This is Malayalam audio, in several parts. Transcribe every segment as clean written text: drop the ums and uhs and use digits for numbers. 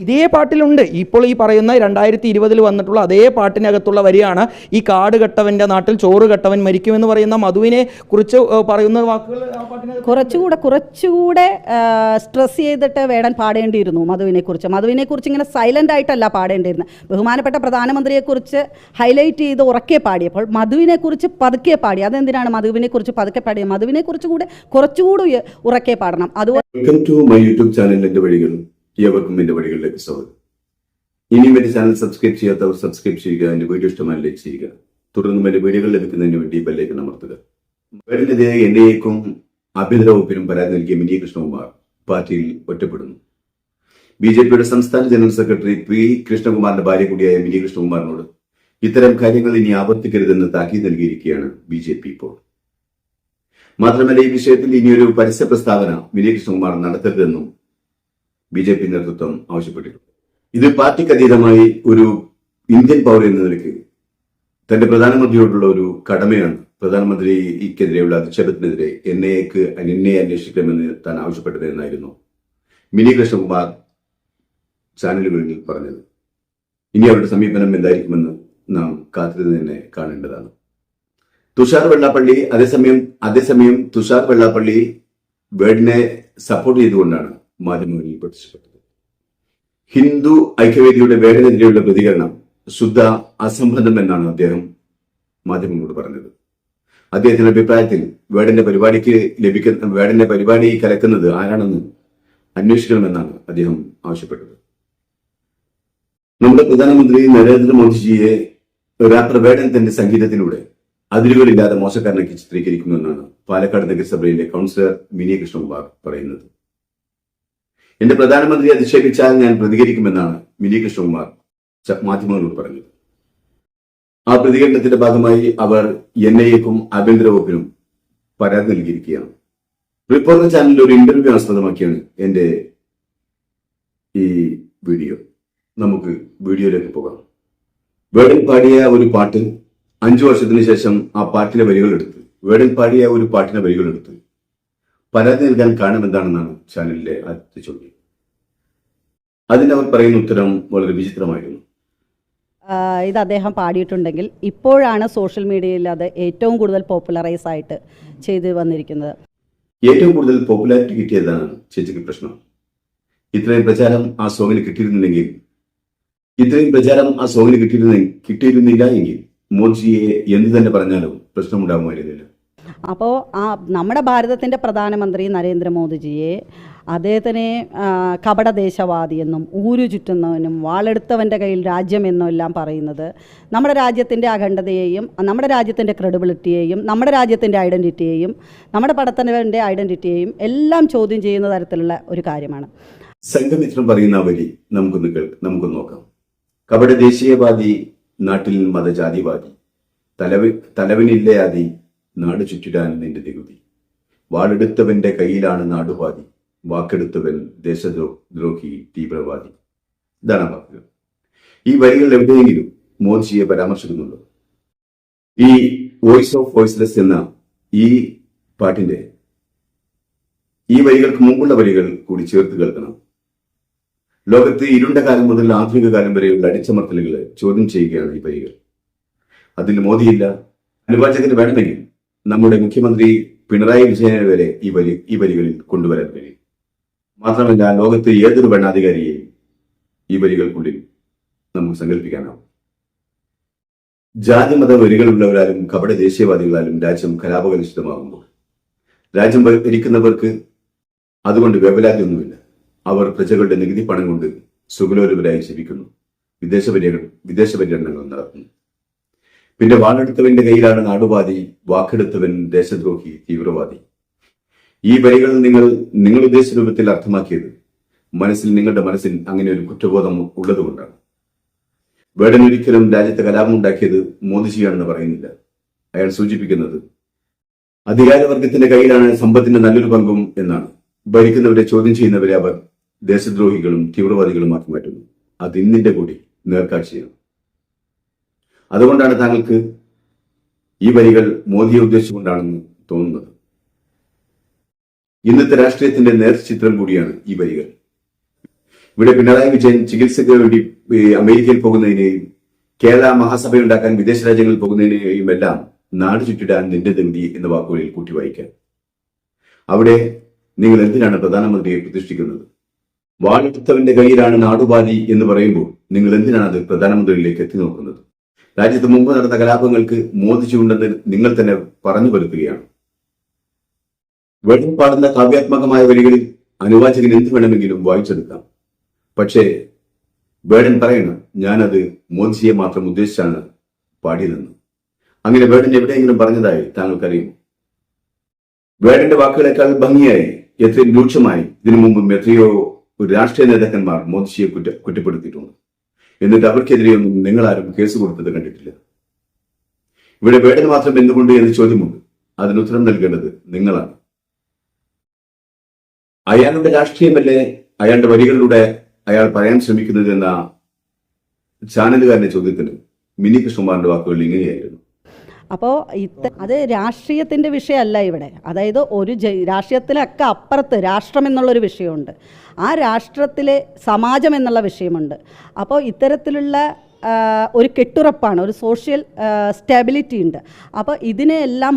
ഇതേ പാട്ടിലുണ്ട്. ഇപ്പോൾ ഈ പറയുന്ന 2020 വന്നിട്ടുള്ള അതേ പാട്ടിനകത്തുള്ള വരിയാണ് ഈ കാട് കെട്ടവൻ്റെ നാട്ടിൽ ചോറ് കെട്ടവൻ മരിക്കുമെന്ന് പറയുന്ന മധുവിനെ കുറിച്ച് പറയുന്ന വാക്കുകൾ. കുറച്ചുകൂടെ സ്ട്രെസ് ചെയ്തിട്ട് വേടൻ പാടേണ്ടിയിരുന്നു മധുവിനെക്കുറിച്ച് ഇങ്ങനെ സൈലൻ്റ് ആയിട്ടല്ല പാടേണ്ടിയിരുന്നത്. ബഹുമാനപ്പെട്ട പ്രധാനമന്ത്രിയെക്കുറിച്ച് ഹൈലൈറ്റ് ചെയ്ത് ഉറക്കെ പാടിയപ്പോൾ മധുവിനെക്കുറിച്ച് പതുക്കെ പാടി. അതെന്തിനാണ് മധുവിനെക്കുറിച്ച് പതുക്കെ പാടിയത്? മധുവിനെക്കുറിച്ച് കുറച്ചുകൂടി ഉറക്കെ പാടണം. അതുപോലെ യൂട്യൂബ് ചാനലിന്റെ വഴികൾ ഏവർക്കും എന്റെ വഴികളിലേക്ക് സ്വാഗതം. ഇനിയും എന്റെ ചാനൽ സബ്സ്ക്രൈബ് ചെയ്യാത്തവർ സബ്സ്ക്രൈബ് ചെയ്യുക, എന്റെ വീഡിയോ ഇഷ്ടമായി ലൈക്ക് ചെയ്യുക, തുടർന്നും എന്റെ വീഡിയോകൾ ലഭിക്കുന്നതിന് വേണ്ടി ബെല്ലൈക്കൺ അമർത്തുക. വേടനെതിരെ എൻഐഎക്കും ആഭ്യന്തര വകുപ്പിനും പരാതി നൽകിയ മിനി കൃഷ്ണകുമാർ പാർട്ടിയിൽ ഒറ്റപ്പെടുന്നു. ബിജെപിയുടെ സംസ്ഥാന ജനറൽ സെക്രട്ടറി പി കൃഷ്ണകുമാറിന്റെ ഭാര്യ കൂടിയായ മിനി കൃഷ്ണകുമാറിനോട് ഇത്തരം കാര്യങ്ങൾ ഇനി ആവർത്തിക്കരുതെന്ന് താക്കീത് നൽകിയിരിക്കുകയാണ് ബിജെപി ഇപ്പോൾ. മാത്രമല്ല, ഈ വിഷയത്തിൽ ഇനിയൊരു പരസ്യ പ്രസ്താവന മിനി കൃഷ്ണകുമാർ നടത്തരുതെന്നും ബിജെപി നേതൃത്വം ആവശ്യപ്പെട്ടിട്ടുണ്ട്. ഇത് പാർട്ടിക്ക് അതീതമായി ഒരു ഇന്ത്യൻ പൗരൻ എന്ന നിലയ്ക്ക് തന്റെ പ്രധാനമന്ത്രിയോടുള്ള ഒരു കടമയാണ്. പ്രധാനമന്ത്രിക്കെതിരെയുള്ള അധിക്ഷേപത്തിനെതിരെ എൻഐഎക്ക് അന്വേഷിക്കണമെന്ന് താൻ ആവശ്യപ്പെട്ടത് എന്നായിരുന്നു മിനി കൃഷ്ണകുമാർ ചാനലുകളിൽ പറഞ്ഞത്. ഇനി അവരുടെ സമീപനം എന്തായിരിക്കുമെന്ന് നാം കാത്തിരുന്ന് തന്നെ കാണേണ്ടതാണ്. തുഷാർ വെള്ളാപ്പള്ളി അതേസമയം തുഷാർ വെള്ളാപ്പള്ളി വേടിനെ സപ്പോർട്ട് ചെയ്തുകൊണ്ടാണ് മാധ്യമങ്ങളിൽ പ്രത്യക്ഷപ്പെട്ടത്. ഹിന്ദു ഐക്യവേദിയുടെ വേടനെതിരെയുള്ള പ്രതികരണം ശുദ്ധ അസംബന്ധം എന്നാണ് അദ്ദേഹം മാധ്യമങ്ങളോട് പറഞ്ഞത്. അദ്ദേഹത്തിന്റെ അഭിപ്രായത്തിൽ വേടന്റെ പരിപാടി കലക്കുന്നത് ആരാണെന്ന് അന്വേഷിക്കണമെന്നാണ് അദ്ദേഹം ആവശ്യപ്പെട്ടത്. നമ്മുടെ പ്രധാനമന്ത്രി നരേന്ദ്രമോദിജിയെ റാപ്പർ വേടൻ തന്റെ സംഗീതത്തിലൂടെ അതിരുകളില്ലാതെ മോശക്കാരനാക്കി ചിത്രീകരിക്കുമെന്നാണ് പാലക്കാട് നഗരസഭയിലെ കൗൺസിലർ മിനി കൃഷ്ണകുമാർ പറയുന്നത്. എന്റെ പ്രധാനമന്ത്രി അധിക്ഷേപിച്ചാൽ ഞാൻ പ്രതികരിക്കുമെന്നാണ് മിനി കൃഷ്ണകുമാർ മാധ്യമങ്ങളോട് പറഞ്ഞത്. ആ പ്രതികരണത്തിന്റെ ഭാഗമായി അവർ എൻഐഎക്കും ആഭ്യന്തര വകുപ്പിനും പരാതി നൽകിയിരിക്കുകയാണ്. റിപ്പോർട്ടർ ചാനലിൽ ഒരു ഇന്റർവ്യൂ ആസ്പദമാക്കിയാണ് എന്റെ ഈ വീഡിയോ. നമുക്ക് വീഡിയോയിലേക്ക് പോകാം. വേടൻ പാടിയ ഒരു പാട്ട് 5 വർഷത്തിന് ശേഷം ആ പാട്ടിന്റെ വരികൾ എടുത്ത് പരാതി നൽകാൻ കാരണം എന്താണെന്നാണ് ചാനലിലെ ആദ്യത്തെ ചോദ്യം. അതിന് അവർ പറയുന്ന ഉത്തരം വളരെ വിചിത്രമായിരുന്നു. ഇത് അദ്ദേഹം പാടിയിട്ടുണ്ടെങ്കിൽ ഇപ്പോഴാണ് സോഷ്യൽ മീഡിയയിൽ അത് ഏറ്റവും കൂടുതൽ പോപ്പുലറൈസ് ആയിട്ട് ചെയ്തു വന്നിരിക്കുന്നത്. ഏറ്റവും കൂടുതൽ പോപ്പുലാരിറ്റി കിട്ടിയതാണ് ചേച്ചിക്ക് പ്രശ്നം. ഇത്രയും പ്രചാരം ആ സോങ്ങിന് കിട്ടിയിരുന്നില്ല എങ്കിൽ മോദിജിയെ എന്ത് തന്നെ പറഞ്ഞാലും പ്രശ്നമുണ്ടാകുമായിരുന്നില്ല. അപ്പോൾ നമ്മുടെ ഭാരതത്തിൻ്റെ പ്രധാനമന്ത്രി നരേന്ദ്രമോദിജിയെ അദ്ദേഹത്തിനെ കപടദേശവാദിയെന്നും ഊരു ചുറ്റുന്നവനും വാളെടുത്തവൻ്റെ കയ്യിൽ രാജ്യമെന്നും എല്ലാം പറയുന്നത് നമ്മുടെ രാജ്യത്തിൻ്റെ അഖണ്ഡതയെയും നമ്മുടെ രാജ്യത്തിൻ്റെ ക്രെഡിബിലിറ്റിയെയും നമ്മുടെ രാജ്യത്തിൻ്റെ ഐഡൻറ്റിറ്റിയെയും നമ്മുടെ പടത്തനവൻ്റെ ഐഡൻറ്റിറ്റിയെയും എല്ലാം ചോദ്യം ചെയ്യുന്ന തരത്തിലുള്ള ഒരു കാര്യമാണ്. സംഘമിത്രം പറയുന്ന വരി നമുക്കൊന്ന് നോക്കാം. കപട ദേശീയവാദി, നാട്ടിൽ മതജാതിവാദി, തലവനില്ലയാതി, നാട് ചുറ്റിടാൻ നിന്റെ നികുതി, വാളെടുത്തവന്റെ കയ്യിലാണ് നാടുവാദി, വാക്കെടുത്തവൻ ദേശദ്രോഹി തീവ്രവാദി. ഇതാണ് വാക്കുകൾ. ഈ വരികൾ എവിടെയെങ്കിലും മോദിജിയെ പരാമർശിക്കുന്നുണ്ടോ? ഈ വോയിസ് ഓഫ് വോയിസ്ലെസ് എന്ന ഈ പാട്ടിന്റെ ഈ വരികൾക്ക് മുമ്പുള്ള വരികൾ കൂടി ചേർത്ത് കേൾക്കണം. ലോകത്ത് ഇരുണ്ട കാലം മുതൽ ആധുനിക കാലം വരെയുള്ള അടിച്ചമർത്തലുകളെ ചോദ്യം ചെയ്യുകയാണ് ഈ വരികൾ. അതിൽ മോദിയില്ല. അനുവാചകന് വേണമെങ്കിൽ നമ്മുടെ മുഖ്യമന്ത്രി പിണറായി വിജയനെ വരെ ഈ വരികളിൽ കൊണ്ടുവരാൻ കഴിയും. മാത്രമല്ല, ലോകത്ത് ഏതൊരു ഭരണാധികാരിയെയും ഈ വരികൾക്കുള്ളിൽ നമുക്ക് സങ്കല്പിക്കാനാവും. ജാതിമത വരികളുള്ളവരാലും കപട ദേശീയവാദികളാലും രാജ്യം കലാപകലുഷിതമാകുമ്പോൾ രാജ്യം ഭരിക്കുന്നവർക്ക് അതുകൊണ്ട് വേവലാതിയൊന്നുമില്ല. അവർ പ്രജകളുടെ നികുതി പണം കൊണ്ട് സുഖലോലുപരായി ജീവിക്കുന്നു, വിദേശ പര്യടനങ്ങൾ നടത്തുന്നു. പിന്നെ വാളെടുത്തവന്റെ കയ്യിലാണ് നാടുവാദി, വാക്കെടുത്തവൻ ദേശദ്രോഹി തീവ്രവാദി. ഈ വരികൾ നിങ്ങൾ ഉദ്ദേശിച്ച രൂപത്തിൽ അർത്ഥമാക്കിയത് നിങ്ങളുടെ മനസ്സിൽ അങ്ങനെ ഒരു കുറ്റബോധം ഉള്ളതുകൊണ്ടാണ്. വേടൻ ഒരിക്കലും രാജ്യത്തെ കലാപം ഉണ്ടാക്കിയത് മോദിജിയാണെന്ന് പറയുന്നില്ല. അയാൾ സൂചിപ്പിക്കുന്നത് അധികാരവർഗത്തിന്റെ കയ്യിലാണ് സമ്പത്തിന്റെ നല്ലൊരു പങ്കും എന്നാണ്. ഭരിക്കുന്നവരെ ചോദ്യം ചെയ്യുന്നവരെ അവർ ദേശദ്രോഹികളും തീവ്രവാദികളുമാക്കി മാറ്റുന്നു. അത് ഇന്നിന്റെ കൂടി നേർക്കാഴ്ചയാണ്. അതുകൊണ്ടാണ് താങ്കൾക്ക് ഈ വരികൾ മോദിയെ ഉദ്ദേശിച്ചുകൊണ്ടാണെന്ന് തോന്നുന്നത്. ഇന്നത്തെ രാഷ്ട്രീയത്തിന്റെ നേർചിത്രം കൂടിയാണ് ഈ വരികൾ. ഇവിടെ പിണറായി വിജയൻ ചികിത്സയ്ക്ക് വേണ്ടി അമേരിക്കയിൽ പോകുന്നതിനെയും കേരള മഹാസഭയുണ്ടാക്കാൻ വിദേശ രാജ്യങ്ങളിൽ പോകുന്നതിനെയും എല്ലാം നാട് ചുറ്റിടാൻ നിന്റെ ദന്തി എന്ന വാക്കുകളിൽ കൂട്ടി വായിക്കാൻ. അവിടെ നിങ്ങൾ എന്തിനാണ് പ്രധാനമന്ത്രിയെ പ്രതിഷ്ഠിക്കുന്നത്? വാളെടുത്തവന്റെ കയ്യിലാണ് നാടുപാതി എന്ന് പറയുമ്പോൾ നിങ്ങൾ എന്തിനാണ് അത് പ്രധാനമന്ത്രിയിലേക്ക് എത്തി നോക്കുന്നത്? രാജ്യത്ത് മുമ്പ് നടന്ന കലാപങ്ങൾക്ക് മോദിച്ചുണ്ടെന്ന് നിങ്ങൾ തന്നെ പറഞ്ഞു വരുത്തുകയാണ്. വെളിയിൽ പാടുന്ന കാവ്യാത്മകമായ വരികളിൽ അനുവാചകൻ എന്ത് വേണമെങ്കിലും വായിച്ചെടുക്കാം. പക്ഷേ വേടൻ പറയണം, ഞാനത് മോദിജിയെ മാത്രം ഉദ്ദേശിച്ചാണ് പാടിയതെന്ന്. അങ്ങനെ വേടൻ എവിടെയെങ്കിലും പറഞ്ഞതായി താങ്കൾക്കറിയുമോ? വേടന്റെ വാക്കുകളെക്കാൾ ഭംഗിയായി, എത്രയും രൂക്ഷമായി ഇതിനു മുമ്പും എത്രയോ രാഷ്ട്രീയ നേതാക്കന്മാർ മോദിജിയെ കുറ്റപ്പെടുത്തിയിട്ടുണ്ട്. എന്നിട്ട് അവർക്കെതിരെയൊന്നും നിങ്ങളാരും കേസ് കൊടുത്തത് കണ്ടിട്ടില്ല. ഇവിടെ വേടന് മാത്രം എന്തുകൊണ്ട് എന്ന് ചോദ്യമുണ്ട്. അതിനുത്തരം നൽകേണ്ടത് നിങ്ങളാണ്. അയാളുടെ രാഷ്ട്രീയമല്ലേ അയാളുടെ വരികളിലൂടെ അയാൾ പറയാൻ ശ്രമിക്കുന്നത് എന്ന ചാനലുകാരന്റെ ചോദ്യത്തിന് മിനി കൃഷ്ണകുമാറിന്റെ വാക്കുകൾ ഇങ്ങനെയായിരുന്നു. അപ്പോൾ അത് രാഷ്ട്രീയത്തിൻ്റെ വിഷയമല്ല ഇവിടെ. അതായത് ഒരു രാഷ്ട്രീയത്തിലൊക്കെ അപ്പുറത്ത് രാഷ്ട്രം എന്നുള്ളൊരു വിഷയമുണ്ട്, ആ രാഷ്ട്രത്തിലെ സമാജം എന്നുള്ള വിഷയമുണ്ട്. അപ്പോൾ ഇത്തരത്തിലുള്ള ഒരു കെട്ടുറപ്പാണ്, ഒരു സോഷ്യൽ സ്റ്റെബിലിറ്റി ഉണ്ട്. അപ്പോൾ ഇതിനെയെല്ലാം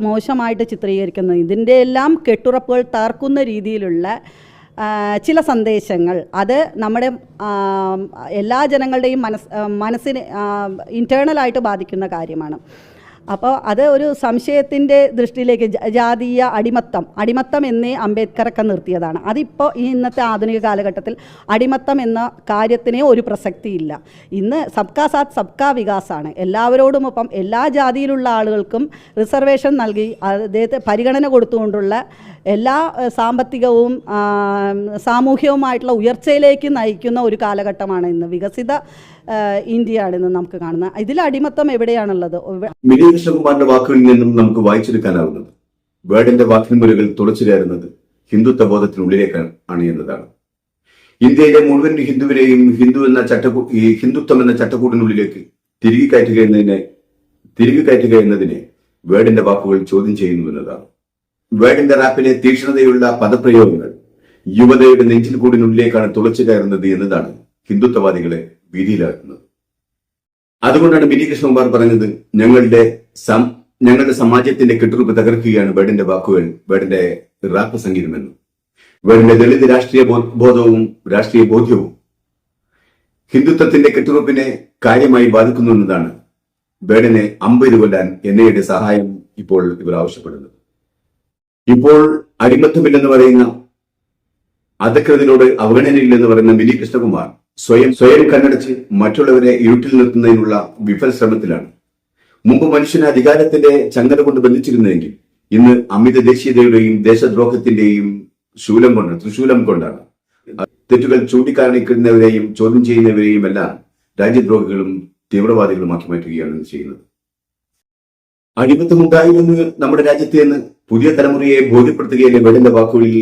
മോശമായിട്ട് ചിത്രീകരിക്കുന്നത്, ഇതിൻ്റെ എല്ലാം കെട്ടുറപ്പുകൾ തകർക്കുന്ന രീതിയിലുള്ള ചില സന്ദേശങ്ങൾ, അത് നമ്മുടെ എല്ലാ ജനങ്ങളുടെയും മനസ്സിനെ ഇൻറ്റേർണലായിട്ട് ബാധിക്കുന്ന കാര്യമാണ്. അപ്പോൾ അത് ഒരു സംശയത്തിൻ്റെ ദൃഷ്ടിയിലേക്ക് ജാതീയ അടിമത്തം എന്നേ അംബേദ്കറൊക്കെ നിർത്തിയതാണ്. അതിപ്പോൾ ഈ ഇന്നത്തെ ആധുനിക കാലഘട്ടത്തിൽ അടിമത്തം എന്ന കാര്യത്തിനേ ഒരു പ്രസക്തിയില്ല. ഇന്ന് സബ്കാ സാത്ത് സബ്കാ വികാസാണ്. എല്ലാവരോടുമൊപ്പം എല്ലാ ജാതിയിലുള്ള ആളുകൾക്കും റിസർവേഷൻ നൽകി അദ്ദേഹത്തെ പരിഗണന കൊടുത്തുകൊണ്ടുള്ള എല്ലാ സാമ്പത്തികവും സാമൂഹികവുമായിട്ടുള്ള ഉയർച്ചയിലേക്ക് നയിക്കുന്ന ഒരു കാലഘട്ടമാണ് ഇന്ന്. വികസിത ഇന്ത്യയാണ് ഇന്ന് നമുക്ക് കാണുന്നത്. ഇതിൽ അടിമത്തം എവിടെയാണുള്ളത്? മിനി കൃഷ്ണകുമാറിന്റെ വാക്കുകളിൽ നിന്നും നമുക്ക് വായിച്ചെടുക്കാനാവുന്നത് വേടന്റെ വാക്കിൻമുരകൾ തുളച്ചു കയറുന്നത് ഹിന്ദുത്വ ബോധത്തിനുള്ളിലേക്കാണ് എന്നതാണ്. ഇന്ത്യയിലെ മുഴുവൻ ഹിന്ദുവിനെയും ഹിന്ദുത്വം എന്ന ചട്ടക്കൂടിനുള്ളിലേക്ക് തിരികെ കയറ്റുക എന്നതിനെ വേടന്റെ വാക്കുകൾ ചോദ്യം ചെയ്യുന്നു എന്നതാണ്. വേടന്റെ റാപ്പിലെ തീക്ഷ്ണതയുള്ള പദപ്രയോഗങ്ങൾ യുവതയുടെ നെഞ്ചിൽ കൂടിനുള്ളിലേക്കാണ് തുളച്ചു കയറുന്നത് എന്നതാണ് ഹിന്ദുത്വവാദികളെ ഭീതിയിലാക്കുന്നത്. അതുകൊണ്ടാണ് മിനി കൃഷ്ണകുമാർ പറഞ്ഞത്, ഞങ്ങളുടെ സമാജത്തിന്റെ കെട്ടുറപ്പ് തകർക്കുകയാണ് വേടന്റെ വാക്കുകൾ, വേടന്റെ റാപ്പ് സംഗീതമെന്നും. വേടന്റെ ദളിത് രാഷ്ട്രീയ ബോധവും രാഷ്ട്രീയ ബോധ്യവും ഹിന്ദുത്വത്തിന്റെ കെട്ടുറപ്പിനെ കാര്യമായി ബാധിക്കുന്നു എന്നതാണ് വേടനെ അമ്പെയ്ത് കൊല്ലാൻ എൻഐയുടെ സഹായം ഇപ്പോൾ ഇവർ ആവശ്യപ്പെടുന്നത്. ഇപ്പോൾ അടിമത്തമില്ലെന്ന് പറയുന്ന, അധകൃതിനോട് അവഗണനയില്ലെന്ന് പറയുന്ന മിനി കൃഷ്ണകുമാർ സ്വയം കണ്ണടച്ച് മറ്റുള്ളവരെ ഇരുട്ടിൽ നിർത്തുന്നതിനുള്ള വിഫല ശ്രമത്തിലാണ്. മുമ്പ് മനുഷ്യനെ അധികാരത്തിന്റെ ചങ്ങല കൊണ്ട് ബന്ധിച്ചിരുന്നെങ്കിൽ ഇന്ന് അമിത ദേശീയതയുടെയും ദേശദ്രോഹത്തിന്റെയും തൃശൂലം കൊണ്ടാണ് തെറ്റുകൾ ചൂണ്ടിക്കാണിക്കുന്നവരെയും ചോദ്യം ചെയ്യുന്നവരെയും എല്ലാം രാജ്യദ്രോഹികളും തീവ്രവാദികളുമാക്കി മാറ്റുകയാണ് ചെയ്യുന്നത്. അടിമത്തമുണ്ടായിരുന്നു നമ്മുടെ രാജ്യത്ത് എന്ന് പുതിയ തലമുറയെ ബോധ്യപ്പെടുത്തുകയല്ലേ വേടന്റെ വാക്കുകളിൽ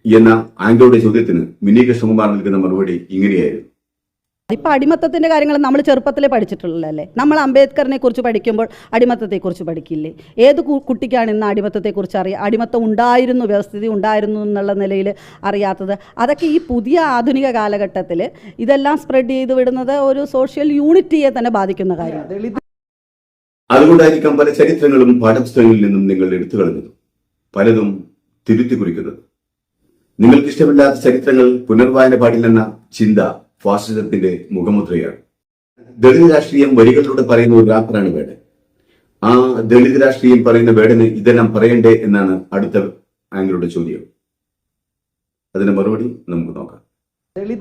എന്ന ആംഗിളുടെ ചോദ്യത്തിന് മിനി കൃഷ്ണകുമാർ നൽകുന്ന മറുപടി ഇങ്ങനെയായിരുന്നു. ഇപ്പം അടിമത്തത്തിൻ്റെ കാര്യങ്ങൾ നമ്മൾ ചെറുപ്പത്തിലേ പഠിച്ചിട്ടുള്ളതല്ലേ. നമ്മൾ അംബേദ്കറിനെ കുറിച്ച് പഠിക്കുമ്പോൾ അടിമത്തത്തെക്കുറിച്ച് പഠിക്കില്ലേ? ഏത് കുട്ടിക്കാണ് ഇന്ന് അടിമത്തത്തെക്കുറിച്ച് അടിമത്തം ഉണ്ടായിരുന്നു, വ്യവസ്ഥിതി ഉണ്ടായിരുന്നു എന്നുള്ള നിലയിൽ അറിയാത്തത്? അതൊക്കെ ഈ പുതിയ ആധുനിക കാലഘട്ടത്തിൽ ഇതെല്ലാം സ്പ്രെഡ് ചെയ്ത് വിടുന്നത് ഒരു സോഷ്യൽ യൂണിറ്റിയെ തന്നെ ബാധിക്കുന്ന കാര്യമാണ്. അതുകൊണ്ടായിരിക്കാം പല ചരിത്രങ്ങളും പാഠപുസ്തകങ്ങളിൽ നിന്നും നിങ്ങൾ എടുത്തു കളഞ്ഞത്, പലതും തിരുത്തി കുറിക്കുന്നത്. നിങ്ങൾക്ക് ഇഷ്ടമില്ലാത്ത ചരിത്രങ്ങൾ പുനർവായന പാടില്ലെന്ന ചിന്ത ഫാസിസത്തിന്റെ മുഖമുദ്രയാണ്. ദളിത് രാഷ്ട്രീയം വരികളിലൂടെ പറയുന്ന ഒരു റാപ്പറാണ് വേടൻ. ആ ദളിത് രാഷ്ട്രീയം പറയുന്ന വേടന് ഇതെല്ലാം പറയണ്ടേ എന്നാണ് അടുത്ത ആംഗിളുടെ ചോദ്യം. അതിന്റെ മറുപടി നമുക്ക് നോക്കാം.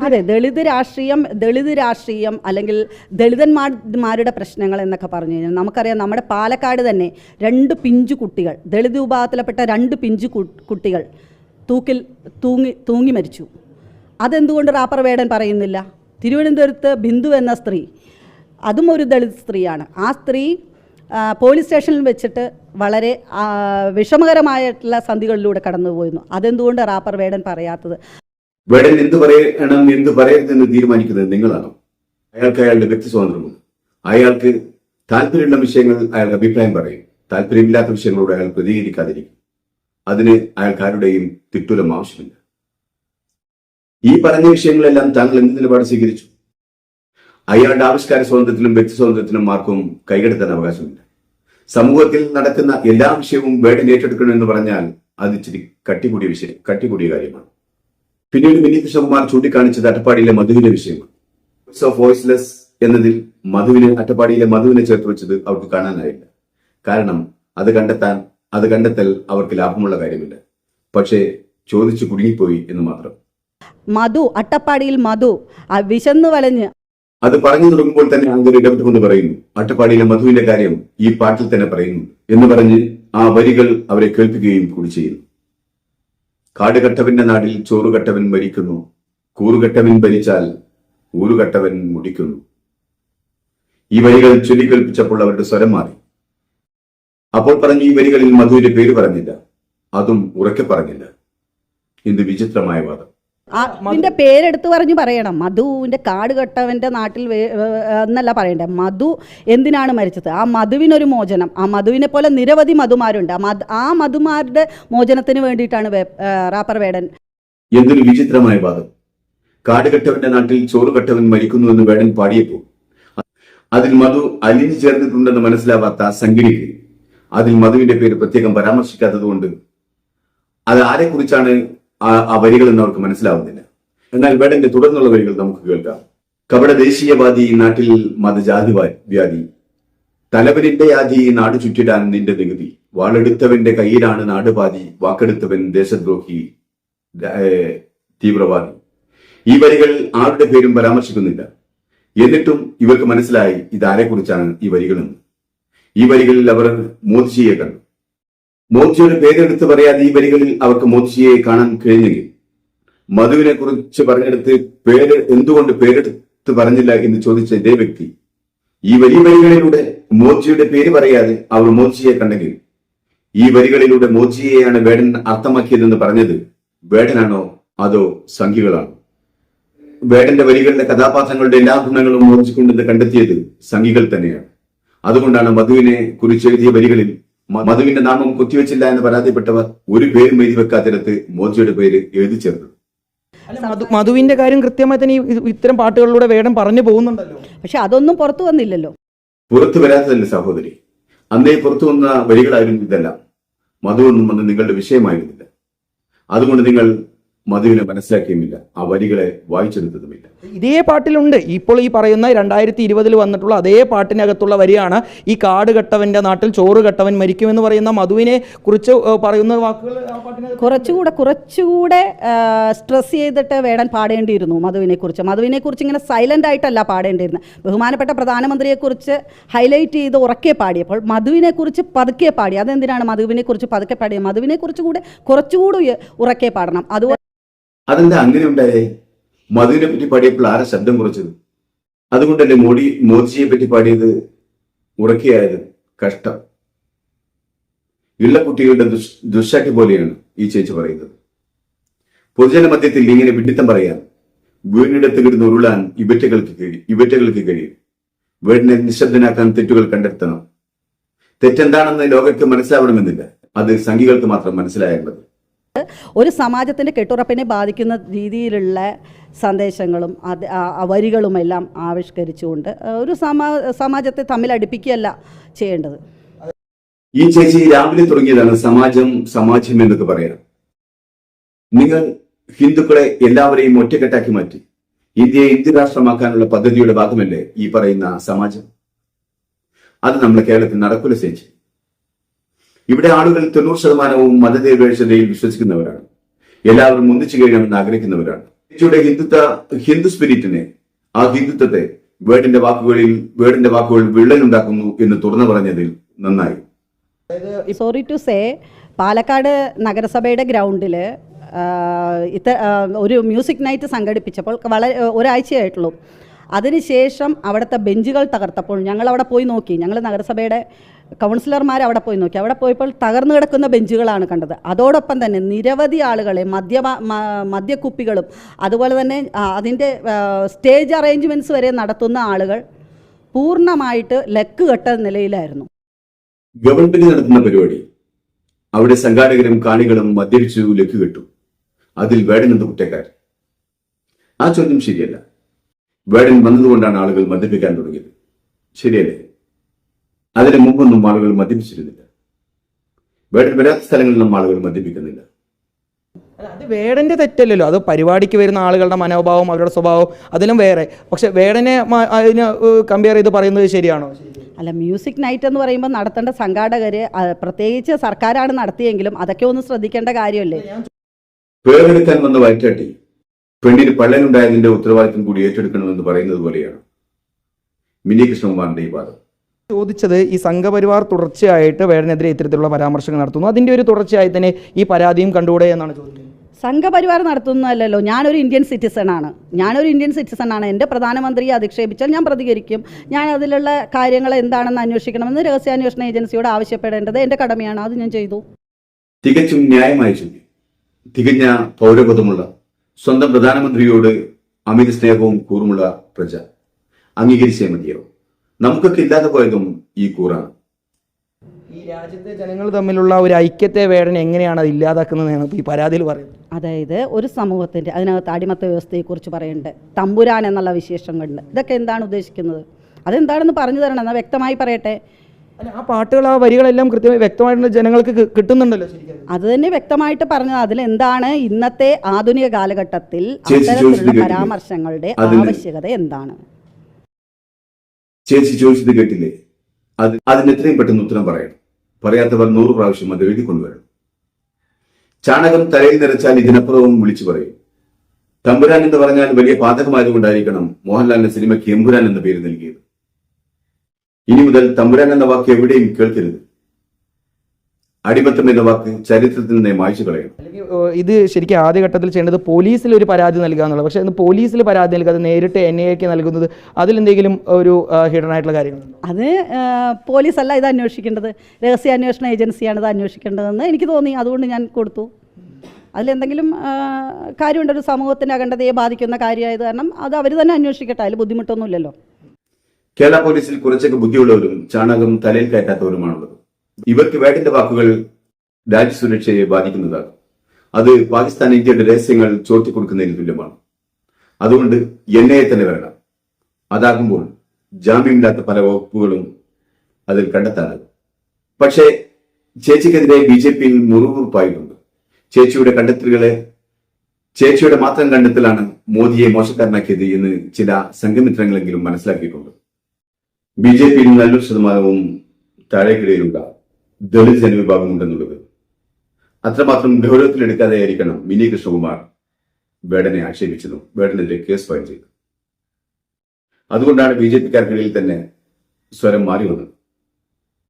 അതെ, ദളിത് രാഷ്ട്രീയം അല്ലെങ്കിൽ ദളിതന്മാരുടെ പ്രശ്നങ്ങൾ എന്നൊക്കെ പറഞ്ഞു കഴിഞ്ഞാൽ നമുക്കറിയാം. നമ്മുടെ പാലക്കാട് തന്നെ 2 പിഞ്ചു കുട്ടികൾ, ദളിത് വിഭാഗത്തിൽപ്പെട്ട 2 പിഞ്ചു കുട്ടികൾ തൂങ്ങി മരിച്ചു. അതെന്തുകൊണ്ട് റാപ്പർ വേടൻ പറയുന്നില്ല? തിരുവനന്തപുരത്ത് ബിന്ദു എന്ന സ്ത്രീ, അതും ഒരു ദളിത് സ്ത്രീയാണ്. ആ സ്ത്രീ പോലീസ് സ്റ്റേഷനിൽ വെച്ചിട്ട് വളരെ വിഷമകരമായിട്ടുള്ള സന്ധികളിലൂടെ കടന്നുപോയിരുന്നു. അതെന്തുകൊണ്ട് റാപ്പർ വേടൻ പറയാത്തത്? വേടൻ എന്ത് പറയണം എന്ത് പറയരുതെന്ന് തീരുമാനിക്കുന്നത് നിങ്ങളാണോ? അയാൾക്ക് അയാളുടെ വ്യക്തി സ്വാതന്ത്ര്യമുണ്ട്. അയാൾക്ക് താല്പര്യമുള്ള വിഷയങ്ങൾ അയാൾ അഭിപ്രായം പറയും, താല്പര്യമില്ലാത്ത വിഷയങ്ങളോട് അയാൾ പ്രതികരിക്കാതിരിക്കും. അതിന് അയാൾക്ക് ആരുടെയും തിട്ടൂരം ആവശ്യമില്ല. ഈ പറഞ്ഞ വിഷയങ്ങളെല്ലാം താങ്കൾ എന്ത് നിലപാട് സ്വീകരിച്ചു? അയാളുടെ ആവിഷ്കാര സ്വാതന്ത്ര്യത്തിലും വ്യക്തി സ്വാതന്ത്ര്യത്തിലും ആർക്കും കൈകടത്താൻ അവകാശമില്ല. സമൂഹത്തിൽ നടക്കുന്ന എല്ലാ വിഷയവും വേടൻ ഏറ്റെടുക്കണമെന്ന് പറഞ്ഞാൽ അത് ഇച്ചിരി കട്ടികൂടിയ കാര്യമാണ്. പിന്നീട് വിനീത് കൃഷ്ണകുമാർ ചൂണ്ടിക്കാണിച്ചത് അട്ടപ്പാടിയിലെ മധുവിന്റെ വിഷയമാണ്. ഓഫ് വോയിസ്ലെസ് എന്നതിൽ അട്ടപ്പാടിയിലെ മധുവിനെ ചേർത്ത് വെച്ചത് അവർക്ക് കാണാനായില്ല. കാരണം അത് കണ്ടെത്തൽ അവർക്ക് ലാഭമുള്ള കാര്യമില്ല. പക്ഷേ ചോദിച്ചു കുടുങ്ങിപ്പോയി എന്ന് മാത്രം. അട്ടപ്പാടിയിൽ മധു വിശന്നു വലഞ്ഞ് അത് പറഞ്ഞു തുടങ്ങുമ്പോൾ തന്നെ അങ്ങനെ ഇടപെട്ടുകൊണ്ട് പറയുന്നു, അട്ടപ്പാടിയിലെ മധുവിന്റെ കാര്യം ഈ പാട്ടിൽ തന്നെ പറയുന്നു എന്ന് പറഞ്ഞ് ആ വരികൾ അവരെ കേൾപ്പിക്കുകയും കൂടി ചെയ്യുന്നു. കാടുകട്ടവന്റെ നാട്ടിൽ ചോറുകട്ടവൻ മരിക്കുന്നു, കൂറുകട്ടവൻ ഭരിച്ചാൽ ഊരുകട്ടവൻ മുടിക്കുന്നു. ഈ വരികൾ ചൊല്ലിക്കേൾപ്പിച്ചപ്പോൾ അവരുടെ സ്വരം മാറി. അപ്പോൾ പറഞ്ഞു, ഈ വരികളിൽ മധുവിന്റെ പേര് പറഞ്ഞില്ല, അതും ഉറക്കെ പറഞ്ഞില്ല. എന്ത് വിചിത്രമായ വാദം! അതിന്റെ പേരെടുത്ത് പറഞ്ഞു പറയണം. മധുവിന്റെ കാടുകെട്ടവന്റെ നാട്ടിൽ എന്നല്ല പറയണ്ടേ. മധു എന്തിനാണ് മരിച്ചത്? ആ മധുവിനൊരു മോചനം. ആ മധുവിനെ പോലെ നിരവധി മധുമാരുണ്ട്. ആ മധുമാരുടെ മോചനത്തിന് വേണ്ടിയിട്ടാണ് റാപ്പർ വേടൻ. എന്തൊരു വിചിത്രമായ വാദം! കാടുകെട്ടവന്റെ നാട്ടിൽ ചോറുകെട്ടവൻ മരിക്കുന്നു എന്ന് വേടൻ പാടിയപ്പോൾ അതിൽ മധു അലിഞ്ഞു ചേർന്നിട്ടുണ്ടെന്ന് മനസ്സിലാവാത്ത സംഗീതയ്ക്ക് അതിൽ മധുവിന്റെ പേര് പ്രത്യേകം പരാമർശിക്കാത്തത് കൊണ്ട് അത് ആരെക്കുറിച്ചാണ് ആ വരികൾ എന്ന് അവർക്ക് മനസ്സിലാവുന്നില്ല. എന്നാൽ വേടന്റെ തുടർന്നുള്ള വരികൾ നമുക്ക് കേൾക്കാം. കപട ദേശീയവാദി നാട്ടിൽ മതജാതി വ്യാധി, തലവനിന്റെ ആദി നാട് ചുറ്റിടാൻ നിന്റെ നികുതി, വാളെടുത്തവന്റെ കയ്യിലാണ് നാടുപാതി, വാക്കെടുത്തവൻ ദേശദ്രോഹി തീവ്രവാദി. ഈ വരികൾ ആരുടെ പേരും പരാമർശിക്കുന്നില്ല. എന്നിട്ടും ഇവർക്ക് മനസ്സിലായി ഇതാരെക്കുറിച്ചാണ് ഈ വരികളെന്ന്. ഈ വരികളിൽ അവർ മോദിജിയെ കണ്ടു. മോദിജിയുടെ പേരെടുത്ത് പറയാതെ ഈ വരികളിൽ അവർക്ക് മോദിജിയെ കാണാൻ കഴിഞ്ഞെങ്കിൽ മധുവിനെ കുറിച്ച് പറഞ്ഞെടുത്ത് എന്തുകൊണ്ട് പേരെടുത്ത് പറഞ്ഞില്ല എന്ന് ചോദിച്ച ഇതേ വ്യക്തി ഈ വലിയ വരികളിലൂടെ മോദിജിയുടെ പേര് പറയാതെ അവർ മോദിജിയെ കണ്ടെങ്കിൽ ഈ വരികളിലൂടെ മോദിജിയെയാണ് വേടൻ അർത്ഥമാക്കിയതെന്ന് പറഞ്ഞത് വേടനാണോ അതോ സംഘികളാണോ? വേടന്റെ വരികളിലെ കഥാപാത്രങ്ങളുടെ എല്ലാ ഗുണങ്ങളും മോദിജിക്കൊണ്ടെന്ന് കണ്ടെത്തിയത് സംഘികൾ തന്നെയാണ്. അതുകൊണ്ടാണ് മധുവിനെ കുറിച്ച് എഴുതിയ വരികളിൽ മധുവിന്റെ നാമം കുത്തിവെച്ചില്ല എന്ന് പരാതിപ്പെട്ടവർ ഒരു പേരും എഴുതി വെക്കാത്തിടത്ത് മോദിജിയുടെ പേര് എഴുതി ചേർന്നു. മധുവിന്റെ കാര്യം കൃത്യമായി തന്നെ ഇത്തരം പാട്ടുകളിലൂടെ വേടൻ പറഞ്ഞു പോകുന്നുണ്ടല്ലോ. പക്ഷെ അതൊന്നും പുറത്തു വന്നില്ലല്ലോ. പുറത്തു വരാത്തതല്ലേ സഹോദരി? അന്നേ പുറത്തു വന്ന വരികളായിരുന്നു ഇതെല്ലാം. മധുവൊന്നും അന്ന് നിങ്ങളുടെ വിഷയമായിരുന്നില്ല. അതുകൊണ്ട് നിങ്ങൾ മധുവിനെ മനസ്സിലാക്കിയുമില്ല, ആ വരികളെ വായിച്ചെടുത്തതുമില്ല. ഇതേ പാട്ടിലുണ്ട്. ഇപ്പോൾ ഈ പറയുന്ന 2020 വന്നിട്ടുള്ള അതേ പാട്ടിനകത്തുള്ള വരിയാണ് ഈ കാടുകെട്ടവന്റെ നാട്ടിൽ ചോറുകെട്ടവൻ മരിക്കുമെന്ന് പറയുന്ന മധുവിനെ കുറിച്ച് പറയുന്ന വാക്കുകൾ. കുറച്ചുകൂടെ സ്ട്രെസ് ചെയ്തിട്ട് വേടൻ പാടേണ്ടിയിരുന്നു മധുവിനെ കുറിച്ച് ഇങ്ങനെ സൈലന്റ് ആയിട്ടല്ല പാടേണ്ടിയിരുന്നത്. ബഹുമാനപ്പെട്ട പ്രധാനമന്ത്രിയെക്കുറിച്ച് ഹൈലൈറ്റ് ചെയ്ത് ഉറക്കെ പാടിയപ്പോൾ മധുവിനെ കുറിച്ച് പതുക്കെ പാടി. അതെന്തിനാണ് മധുവിനെ കുറിച്ച് പതുക്കെ പാടിയത്? മധുവിനെ കുറിച്ച് കുറച്ചുകൂടി ഉറക്കെ പാടണം. അതെന്താ അങ്ങനെ ഉണ്ടായേ? മധുവിനെ പറ്റി പാടിയപ്പോൾ ആരാ ശബ്ദം കുറച്ചത്? അതുകൊണ്ടല്ലേ മോദിജിയെ പറ്റി പാടിയത് ഉറക്കെയായത്? കഷ്ടം. കുട്ടികളുടെ ദുശാഠ്യ പോലെയാണ് ഈ ചേച്ചി പറയുന്നത്. പൊതുജന മധ്യത്തിൽ ഇങ്ങനെ വിഡിത്തം പറയാൻ, വീടിനടുത്ത് കിടന്ന് ഉരുളാൻ ഇവറ്റകൾക്ക് കഴിയും. വീടിനെ നിശബ്ദനാക്കാൻ തെറ്റുകൾ കണ്ടെത്തണം. തെറ്റെന്താണെന്ന് ലോകർക്ക് മനസ്സിലാവണമെന്നില്ല. അത് സംഘികൾക്ക് മാത്രം മനസ്സിലായേണ്ടത്. ഒരു സമാജത്തിൻ്റെ കെട്ടുറപ്പിനെ ബാധിക്കുന്ന രീതിയിലുള്ള സന്ദേശങ്ങളും വരികളുമെല്ലാം ആവിഷ്കരിച്ചുകൊണ്ട് ഒരു സമാജത്തെ തമ്മിൽ അടുപ്പിക്കുകയല്ല ചെയ്യേണ്ടത്. ഈ ചേച്ചി രാവിലെ തുടങ്ങിയതാണ് സമാജം എന്നൊക്കെ പറയാം. നിങ്ങൾ ഹിന്ദുക്കളെ എല്ലാവരെയും ഒറ്റക്കെട്ടാക്കി മാറ്റി ഇന്ത്യയെ ഹിന്ദു രാഷ്ട്രമാക്കാനുള്ള പദ്ധതിയുടെ ഭാഗമല്ലേ ഈ പറയുന്ന സമാജം? അത് നമ്മുടെ കേരളത്തിൽ നടക്കില്ല ചേച്ചി. ഇവിടെ ആളുകൾ 90% മതനിരപേക്ഷതയിൽ വിശ്വസിക്കുന്നവരാണ്. എല്ലാവരും ഒന്നിച്ചു കഴിയണമെന്ന് ആഗ്രഹിക്കുന്നവരാണ്. ഹിന്ദു സ്പിരിറ്റിനെ, ആ ഹിന്ദുത്വത്തെ വേടന്റെ വാക്കുകൾ വിള്ളലുണ്ടാക്കുന്നു എന്ന് തുറന്നു പറഞ്ഞതിൽ നന്നായി. സോറി ടു സേ, പാലക്കാട് നഗരസഭയുടെ ഗ്രൗണ്ടിൽ ഒരു മ്യൂസിക് നൈറ്റ് സംഘടിപ്പിച്ചപ്പോൾ ഒരാഴ്ചയായിട്ടുള്ളൂ. അതിനുശേഷം അവിടുത്തെ ബെഞ്ചുകൾ തകർത്തപ്പോൾ ഞങ്ങളവിടെ പോയി നോക്കി. ഞങ്ങൾ നഗരസഭയുടെ കൗൺസിലർമാർ അവിടെ പോയി നോക്കി. അവിടെ പോയപ്പോൾ തകർന്നു കിടക്കുന്ന ബെഞ്ചുകളാണ് കണ്ടത്. അതോടൊപ്പം തന്നെ നിരവധി ആളുകളെ മദ്യക്കുപ്പികളും അതുപോലെ തന്നെ അതിൻ്റെ സ്റ്റേജ് അറേഞ്ച്മെൻറ്റ്സ് വരെ നടത്തുന്ന ആളുകൾ പൂർണ്ണമായിട്ട് ലക്ക് കെട്ട നിലയിലായിരുന്നു. ഗവൺമെന്റ് നടത്തുന്ന പരിപാടി അവിടെ സംഘാടകരും കാണികളും മദ്യപിച്ചു ലക്ക് കെട്ടു. അതിൽ വേടനെന്ത് കുറ്റക്കാരൻ? ആ ചോദ്യം ശരിയല്ല. വേടൻ വന്നതുകൊണ്ടാണ് ആളുകൾ മദ്യപിക്കാൻ തുടങ്ങിയത്, ശരിയല്ലേ? അതിന് മുമ്പൊന്നും ആളുകൾ മദ്യപിച്ചിരുന്നില്ല. വേടൻ വരാത്ത സ്ഥലങ്ങളിലും ആളുകൾ മദ്യപിക്കുന്നില്ല. അത് വേടന്റെ തെറ്റല്ലല്ലോ, അത് പരിപാടിക്ക് വരുന്ന ആളുകളുടെ മനോഭാവം, അവരുടെ സ്വഭാവം അതിലും വേറെ. പക്ഷെ വേടനെ അതിന് കമ്പയർ ചെയ്ത് പറയുന്നത് ശരിയാണോ? അല്ല, മ്യൂസിക് നൈറ്റ് എന്ന് പറയുമ്പോൾ നടത്തേണ്ട സംഘാടകർ, പ്രത്യേകിച്ച് സർക്കാരാണ് നടത്തിയെങ്കിലും അതൊക്കെ ഒന്ന് ശ്രദ്ധിക്കേണ്ട കാര്യമല്ലേ? പേരെടുക്കാൻ വന്ന വയറ്റാട്ടി പെണ്ണിന് പള്ളനുണ്ടായതിന്റെ ഉത്തരവാദിത്വം കൂടി ഏറ്റെടുക്കണമെന്ന് പറയുന്നത് പോലെയാണ് മിനി കൃഷ്ണകുമാറിന്റെ ഈ വാദം. ചോദിച്ചത് ഈ സംഘപരിവാർ തുടർച്ചയായിട്ട് വേടനെതിരെ ഇത്തരത്തിലുള്ള പരാമർശങ്ങൾ നടത്തുന്നു, അതിന്റെ ഒരു തുടർച്ചയായി തന്നെ ഈ പരാതിയും കണ്ടുകൂടെ എന്നാണ് ചോദിക്കുന്നത്. സംഘപരിവാർ നടത്തുന്നതല്ലോ. ഞാനൊരു ഇന്ത്യൻ സിറ്റിസണാണ്. എൻ്റെ പ്രധാനമന്ത്രിയെ അധിക്ഷേപിച്ചാൽ ഞാൻ പ്രതികരിക്കും. ഞാൻ അതിലുള്ള കാര്യങ്ങൾ എന്താണെന്ന് അന്വേഷിക്കണമെന്ന് രഹസ്യാന്വേഷണ ഏജൻസിയോട് ആവശ്യപ്പെടേണ്ടത് എൻ്റെ കടമയാണ്. അത് ഞാൻ ചെയ്തു. തികച്ചും ന്യായമായ ചോദ്യം. തികഞ്ഞ പൗരബോധമുള്ള സ്വന്തം പ്രധാനമന്ത്രിയോട് അമിത സ്നേഹവും കൂറുമുള്ള പ്രജ അംഗീകരിച്ചേ മതിയാവും. നമുക്കൊക്കെ ഇല്ലാതെ പോയതും ഈ കൂറാണ്. ഈ രാജ്യത്തെ ജനങ്ങൾ തമ്മിലുള്ള ഒരു ഐക്യത്തെ വേടൻ എങ്ങനെയാണ് അത് ഇല്ലാതാക്കുന്നതെന്നാണ് ഈ പരാതിയിൽ പറയുന്നത്. അതായത് ഒരു സമൂഹത്തിൻ്റെ, അതിനകത്ത് അടിമത്ത വ്യവസ്ഥയെക്കുറിച്ച് പറയുന്നുണ്ട്, തമ്പുരാൻ എന്നുള്ള വിശേഷങ്ങളുണ്ട്. ഇതൊക്കെ എന്താണ് ഉദ്ദേശിക്കുന്നത്? അതെന്താണെന്ന് പറഞ്ഞു തരണം, എന്നാൽ വ്യക്തമായി പറയട്ടെ. അല്ല, ആ പാട്ടുകൾ, ആ വരികളെല്ലാം കൃത്യമായി വ്യക്തമായിട്ട് ജനങ്ങൾക്ക് കിട്ടുന്നുണ്ടല്ലോ ശരിക്കും. അത് തന്നെ വ്യക്തമായിട്ട് പറഞ്ഞത്. അതിലെന്താണ് ഇന്നത്തെ ആധുനിക കാലഘട്ടത്തിൽ അത്തരത്തിലുള്ള പരാമർശങ്ങളുടെ ആവശ്യകത എന്താണ്? ചേച്ചി ചോദിച്ചത് കേട്ടില്ലേ? അതിന് എത്രയും പെട്ടെന്ന് ഉത്തരം പറയണം. പറയാത്തവർ 100 പ്രാവശ്യം അത് എഴുതി കൊണ്ടുവരണം. ചാണകം തലയിൽ നിറച്ചാൽ ഇതിനപ്പുറവും വിളിച്ചു പറയും. തമ്പുരാൻ എന്ന് പറഞ്ഞാൽ വലിയ പാതകമായതുകൊണ്ടായിരിക്കണം മോഹൻലാലിന്റെ സിനിമയ്ക്ക് എമ്പുരാൻ എന്ന പേര് നൽകിയത്. ഇനി മുതൽ തമ്പുരാൻ എന്ന വാക്ക് എവിടെയും കേൾക്കരുത്. അടിമത്തം എന്ന വാക്ക് ചരിത്രത്തിൽ നിന്ന് മായ്ച്ചു കളയണം. അല്ലെങ്കിൽ ഇത് ശരിക്കും ആദ്യഘട്ടത്തിൽ ചെയ്യേണ്ടത് പോലീസിൽ ഒരു പരാതി നൽകുക എന്നുള്ളത്. പക്ഷേ അത് പോലീസിൽ പരാതി നൽകാതെ നേരിട്ട് NIA-ക്ക് നൽകുന്നത്, അതിലെന്തെങ്കിലും ഒരു ഹിഡൻ ആയിട്ടുള്ള കാര്യങ്ങളുണ്ടോ? അത് പോലീസല്ല ഇത് അന്വേഷിക്കേണ്ടത്, രഹസ്യാന്വേഷണ ഏജൻസിയാണ് ഇത് അന്വേഷിക്കേണ്ടതെന്ന് എനിക്ക് തോന്നി. അതുകൊണ്ട് ഞാൻ കൊടുത്തു. അതിലെന്തെങ്കിലും കാര്യമുണ്ട്, ഒരു സമൂഹത്തിൻ്റെ അഖണ്ഡതയെ ബാധിക്കുന്ന കാര്യമായത് കാരണം അത് അവർ തന്നെ അന്വേഷിക്കട്ടെ, അതിൽ ബുദ്ധിമുട്ടൊന്നുമില്ലല്ലോ. കേരള പോലീസിൽ കുറച്ചൊക്കെ ബുദ്ധിയുള്ളവരും ചാണകം തലയിൽ കയറ്റാത്തവരുമാണുള്ളത്. ഇവർക്ക് വേടന്റെ വാക്കുകൾ രാജ്യസുരക്ഷയെ ബാധിക്കുന്നതാണ്. അത് പാകിസ്ഥാൻ ഇന്ത്യയുടെ രഹസ്യങ്ങൾ ചോർത്തിക്കൊടുക്കുന്നതിന് തുല്യമാണ്. അതുകൊണ്ട് NIA തന്നെ വരണം. അതാകുമ്പോൾ ജാമ്യമില്ലാത്ത പല വകുപ്പുകളും അതിൽ കണ്ടെത്താനാകും. പക്ഷേ ചേച്ചിക്കെതിരെ BJP-യിൽ മുറിവുറുപ്പായിട്ടുണ്ട്. ചേച്ചിയുടെ മാത്രം കണ്ടെത്തലാണ് മോദിയെ മോശക്കാരനാക്കിയത് എന്ന് ചില സംഘമിത്രങ്ങളെങ്കിലും മനസ്സിലാക്കിയിട്ടുണ്ട്. BJP-യിൽ നല്ലൊരു ശതമാനവും താഴേക്കിടയിലുള്ള ദളിത് ജനവിഭാഗമുണ്ടെന്നുള്ളത് അത്രമാത്രം ഗൗരവത്തിലെടുക്കാതെ ആയിരിക്കണം മിനി കൃഷ്ണകുമാർ വേടനെ ആക്ഷേപിച്ചതും വേടനെതിരെ കേസ് ഫയൽ ചെയ്തു. അതുകൊണ്ടാണ് BJP-ക്കാർക്കിടയിൽ തന്നെ സ്വരം മാറി വന്നത്.